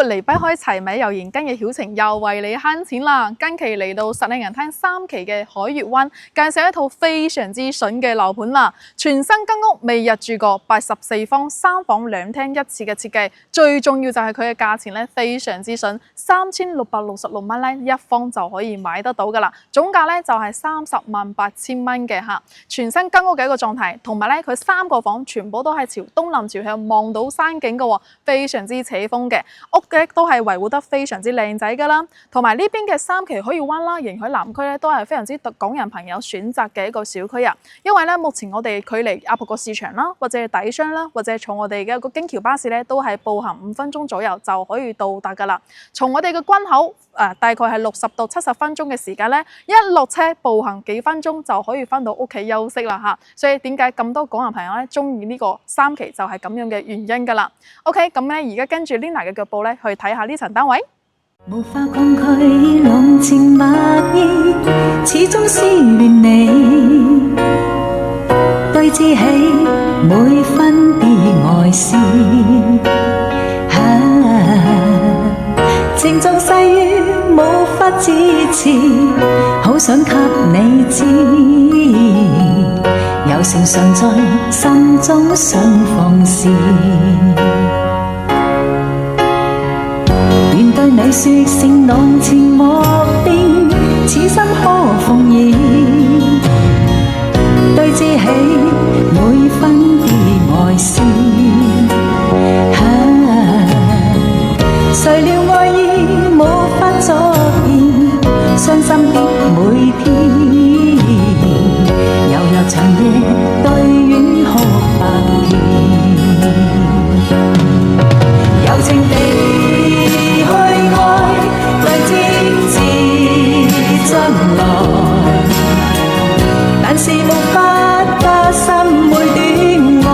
活離不開柴米油鹽，跟嘅曉晴又為你慳錢啦！近期嚟到實領人廳3期嘅海悅灣，介紹一套非常之筍嘅樓盤啦。全新間屋未入住過，84方3房2廳1廁嘅設計，最重要就係佢嘅價錢咧非常之筍，3666蚊咧一方就可以買得到噶啦，總價咧就係308000蚊嘅嚇。全新間屋嘅一個狀態，同埋咧佢3個房全部都係朝東南朝向望到山景嘅喎，非常之扯風嘅。屋嘅都係維護得非常之靚仔噶啦，同埋呢邊嘅3期海悅灣啦、迎海南區咧都係非常之港人朋友選擇嘅一個小區啊。因為咧目前我哋距離亞博市場啦，或者係底商啦，或者係從我哋嘅一個京橋巴士咧，都係步行5分鐘左右就可以到達噶啦。從我哋嘅關口大概係60到70分鐘嘅時間咧，一落車步行幾分鐘就可以翻到屋企休息啦嚇。所以點解咁多港人朋友咧中意呢個3期就係咁樣嘅原因噶啦。OK， 咁咧而家跟住 Lina 嘅腳步咧去睇下呢層單位。無法抗拒濃情蜜意，始終思戀你，對峙起每分別愛思，情狀細於無法支持，好想給你知，有情常在心中想放肆。願對你說聲濃情莫變，此心可奉獻，對峙起每分別愛思。誰料愛意無法作現，傷心的每天，悠悠長夜對院哭白天，柔情地但是無法加深每段愛，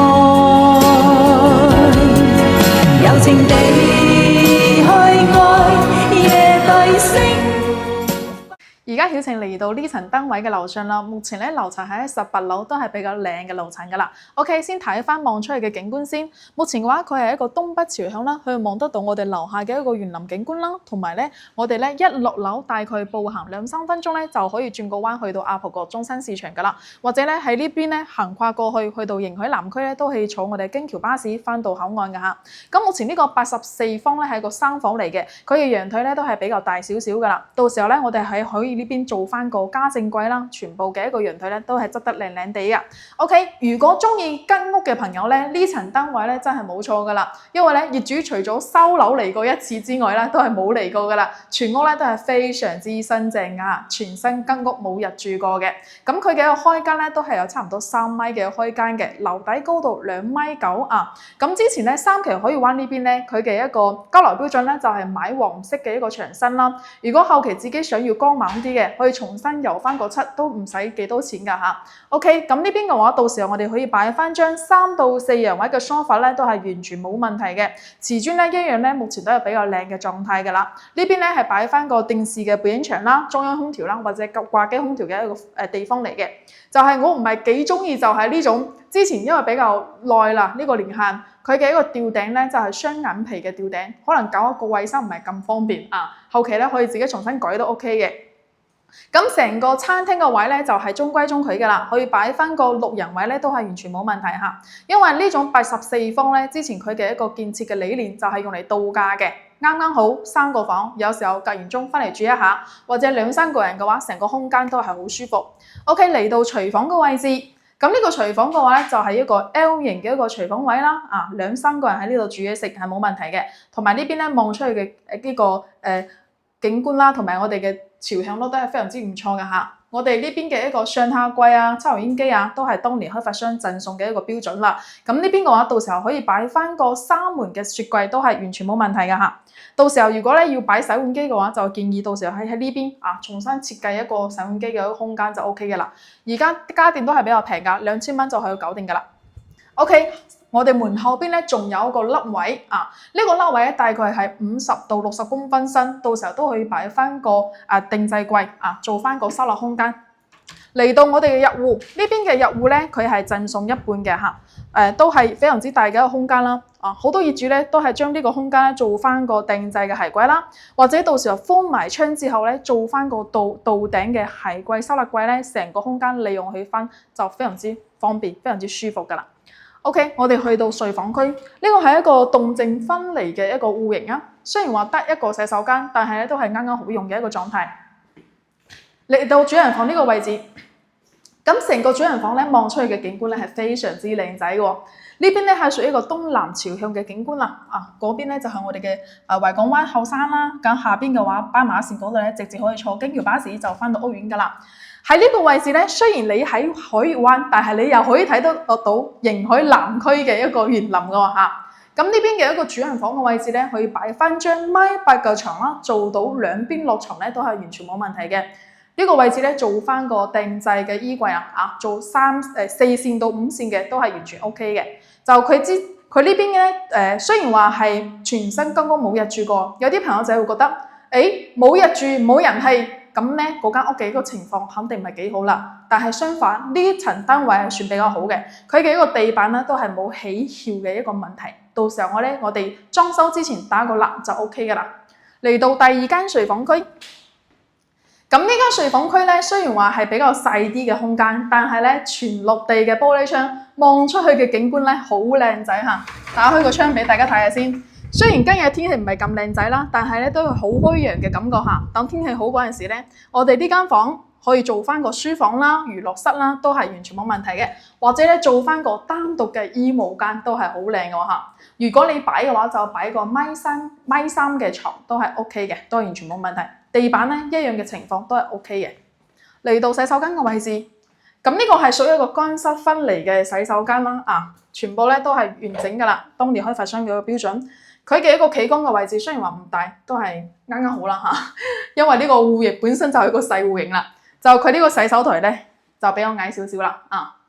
柔情地去愛，夜對星。而家曉晴嚟到呢層單位嘅樓上啦，目前咧樓層喺18樓都係比較靚嘅樓層噶啦。OK， 先睇翻望出去嘅景觀先。目前嘅話，佢係一個東北朝向啦，佢望得到我哋樓下嘅一個園林景觀啦，同埋咧我哋咧一落樓大概步行2-3分鐘咧就可以轉個彎去到亞博國中心市場噶啦，或者咧喺呢邊咧行跨過去到迎海南區咧都可以坐我哋京橋巴士翻到口岸噶嚇。咁目前呢個84方咧係個3房嚟嘅，佢嘅陽台咧都係比較大少少噶啦。到時候咧我哋喺可以呢邊做翻個家政櫃啦，全部嘅一個陽台咧都係執得靚靚地嘅。OK， 如果中意跟屋嘅朋友咧，呢層單位咧真係冇錯噶啦，因為咧業主除咗收樓嚟過一次之外咧，都係冇嚟過噶啦，全屋咧都係非常之新淨噶，全新間屋冇入住過嘅。咁佢嘅一個開間咧都係有差唔多3米嘅開間嘅，樓底高度2.9米啊。咁之前咧3期海悅灣呢邊咧，佢嘅一個交樓標準咧就係買黃色嘅一個牆身啦。如果後期自己想要光猛啲嘅，可以重新油翻個漆都唔使幾多錢噶嚇。OK， 咁呢邊嘅話，到時候我哋可以擺翻張3到4人位嘅梳化咧，都係完全冇問題嘅。瓷磚咧一樣咧，目前都係比較靚嘅狀態噶啦。呢邊咧係擺翻個電視嘅背影牆啦、中央空調啦，或者掛機空調嘅一個地方嚟嘅。就係我唔係幾中意，就係呢種之前因為比較耐啦呢個年限，佢嘅一個吊頂咧就係雙眼皮嘅吊頂，可能搞一個衞生唔係咁方便啊。後期咧可以自己重新改都 OK 嘅。咁成個餐廳個位咧就係中規中矩噶啦，可以擺翻個6人位咧都係完全冇問題嚇。因為呢種84方咧，之前佢嘅一個建設嘅理念就係用嚟度假嘅，啱啱好3個房，有時候隔完鐘翻嚟住一下，或者2-3個人嘅話，成個空間都係好舒服。OK， 嚟到廚房個位置，咁呢個廚房嘅話咧就係一個 L 型嘅一個廚房位啦，啊2-3個人喺呢度煮嘢食係冇問題嘅，同埋呢邊咧望出去嘅呢個景觀啦，同埋我哋嘅朝向都係非常之唔錯嘅嚇。我哋呢邊嘅一個上下櫃啊、抽油煙機啊，都係當年開發商贈送嘅一個標準啦。咁呢邊嘅話，到時候可以擺翻個3門嘅雪櫃，都係完全冇問題嘅嚇。到時候如果咧要擺洗碗機嘅話，就建議到時候喺呢邊啊重新設計一個洗碗機嘅一個空間就 OK 嘅啦。而家家電都係比較平㗎，2000蚊就可以搞定㗎啦。OK。我哋門後邊咧仲有一個凹位啊，呢個凹位咧大概係50到60公分深，到時候都可以擺翻個定製櫃啊，做翻個收納空間。嚟到我哋嘅入戶呢邊嘅入戶咧，佢係贈送一半嘅嚇，都係非常之大嘅一個空間啦。好多業主咧都係將呢個空間咧做翻個定制嘅鞋櫃啦，或者到時候封埋窗之後咧，做翻個到頂嘅鞋櫃收納櫃咧，成個空間利用起翻就非常之方便，非常之舒服噶啦。OK， 我哋去到睡房區，呢個係一個動靜分離嘅一個戶型啊。雖然話得一個洗手間，但係咧都係啱啱好用嘅一個狀態。嚟到主人房呢個位置，咁成個主人房咧望出去嘅景觀咧係非常之靚仔嘅。呢邊咧係屬於一個東南朝向嘅景觀啦。嗰邊咧就係我哋嘅維港灣後山啦。咁下邊嘅話，斑馬線嗰度咧直接可以坐京橋巴士就翻到屋苑噶啦。喺呢個位置咧，雖然你喺海月灣，但係你又可以睇到迎海南區嘅一個園林嘅喎嚇。咁呢邊嘅一個主人房嘅位置咧，可以擺翻張1.8嘅床啦，做到兩邊落床咧都係完全冇問題嘅。呢個位置咧做翻個定制嘅衣櫃做4線到5線嘅都係完全 OK 嘅。就佢呢邊咧雖然話係全新剛剛冇入住過，有啲朋友仔會覺得冇入住冇人氣。咁咧，嗰間屋嘅一個情況肯定唔係幾好啦。但係相反，呢層單位係算比較好嘅，佢嘅一個地板咧都係冇起翹嘅一個問題。到時候我哋裝修之前打個蠟就 OK 噶啦。嚟到第二間睡房區，咁呢間睡房區咧雖然話係比較細啲嘅空間，但係咧全綠地嘅玻璃窗，望出去嘅景觀咧好靚仔嚇。打開個窗俾大家睇下先。雖然今日天氣唔係咁靚仔啦，但係咧都係好開揚嘅感覺嚇。等天氣好嗰陣時咧，我哋呢間房可以做翻個書房啦、娛樂室啦，都係完全冇問題嘅。或者咧做翻個單獨嘅衣帽間都係好靚嘅嚇。如果你擺嘅話，就擺個米三嘅床都係 OK 嘅，都係完全冇問題。地板咧一樣嘅情況都係 OK 嘅。嚟到洗手間嘅位置，咁呢個係屬於一個乾濕分離嘅洗手間啦。全部咧都係完整㗎啦，當年開發商嘅一個標準。佢嘅一個企缸嘅位置雖然話唔大，都係啱啱好啦嚇。因為呢個戶型本身就係一個細戶型啦，就佢呢個洗手台咧就比較矮少少啦，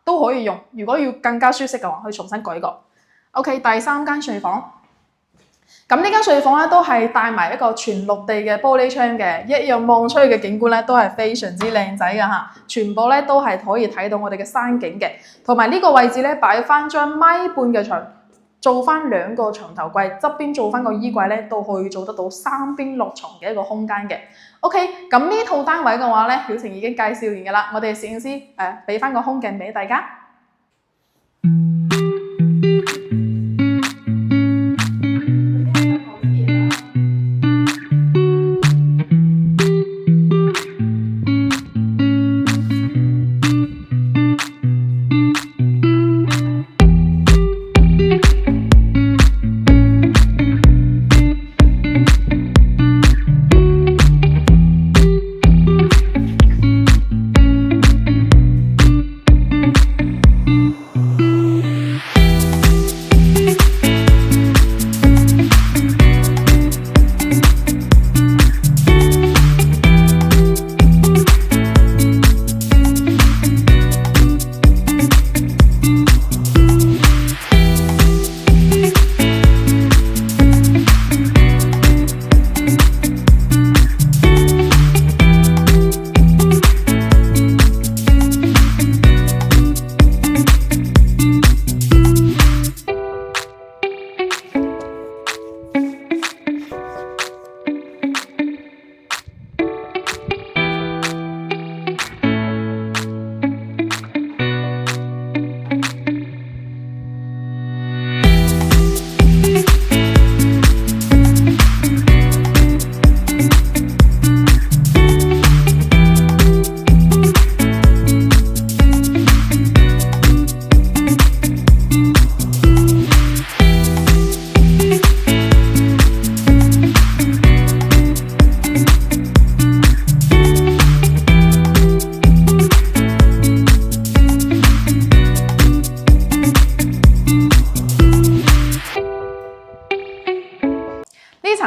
都可以用。如果要更加舒適嘅話，可以重新改過。OK， 第三間睡房，咁呢間睡房咧都係帶埋一個全綠地嘅玻璃窗嘅，一樣望出去嘅景觀咧都係非常之靚仔嘅嚇。全部咧都係可以睇到我哋嘅山景嘅，同埋呢個位置咧擺翻張1.5米嘅牆。做翻2個床頭櫃，側邊做翻個衣櫃咧，都可以做得到3邊落床嘅一個空間嘅。OK， 咁呢套單位嘅話咧，曉晴已經介紹完㗎啦。我哋攝影師俾翻個空鏡俾大家。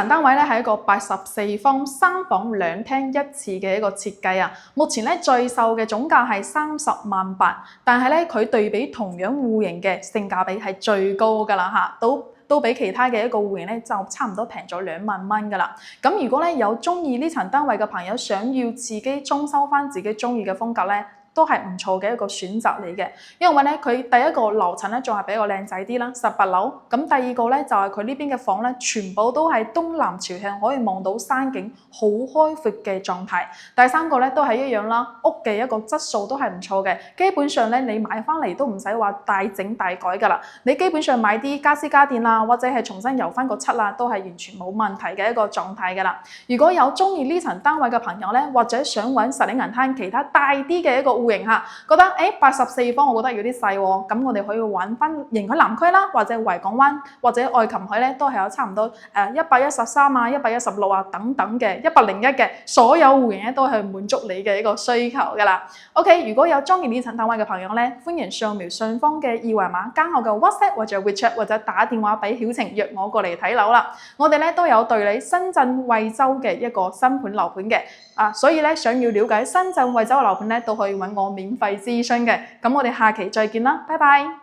單位咧係一個84方3房2廳1廁嘅一個設計啊！目前咧最售嘅總價係30.8萬，但係咧佢對比同樣戶型嘅性價比係最高㗎啦嚇，都比其他嘅一個戶型咧就差唔多平咗2萬蚊㗎啦。咁如果咧有中意呢層單位嘅朋友，想要自己裝修翻自己中意嘅風格咧，都係唔錯嘅一個選擇嚟嘅，因為咧佢第一個樓層咧仲係比較靚仔啲啦，18樓。咁第二個咧就係佢呢邊嘅房咧，全部都係東南朝向，可以望到山景，好開闊嘅狀態。第三個咧都係一樣啦，屋嘅一個質素都係唔錯嘅，基本上咧你買翻嚟都唔使話大整大改噶啦，你基本上買啲家私家電啊，或者係重新油翻個漆啊，都係完全冇問題嘅一個狀態噶啦。如果有中意呢層單位嘅朋友咧，或者想揾實領銀灘其他大啲嘅一個戶型嚇，覺得84方我覺得有啲細喎，咁我哋可以揾翻迎海南區啦，或者維港灣或者愛琴海咧，都係有差唔多113啊、116啊等等嘅101嘅，所有戶型咧都係滿足你嘅一個需求噶啦。OK， 如果有中意呢層單位嘅朋友咧，歡迎掃描上方嘅二維碼加我嘅 WhatsApp 或者 WeChat 或者打電話俾曉晴約我過嚟睇樓啦。我哋咧都有對你深圳惠州嘅一個新盤樓盤嘅。所以咧想要了解深圳惠州嘅樓盤咧，都可以揾我免費諮詢嘅。咁我哋下期再見啦，拜拜。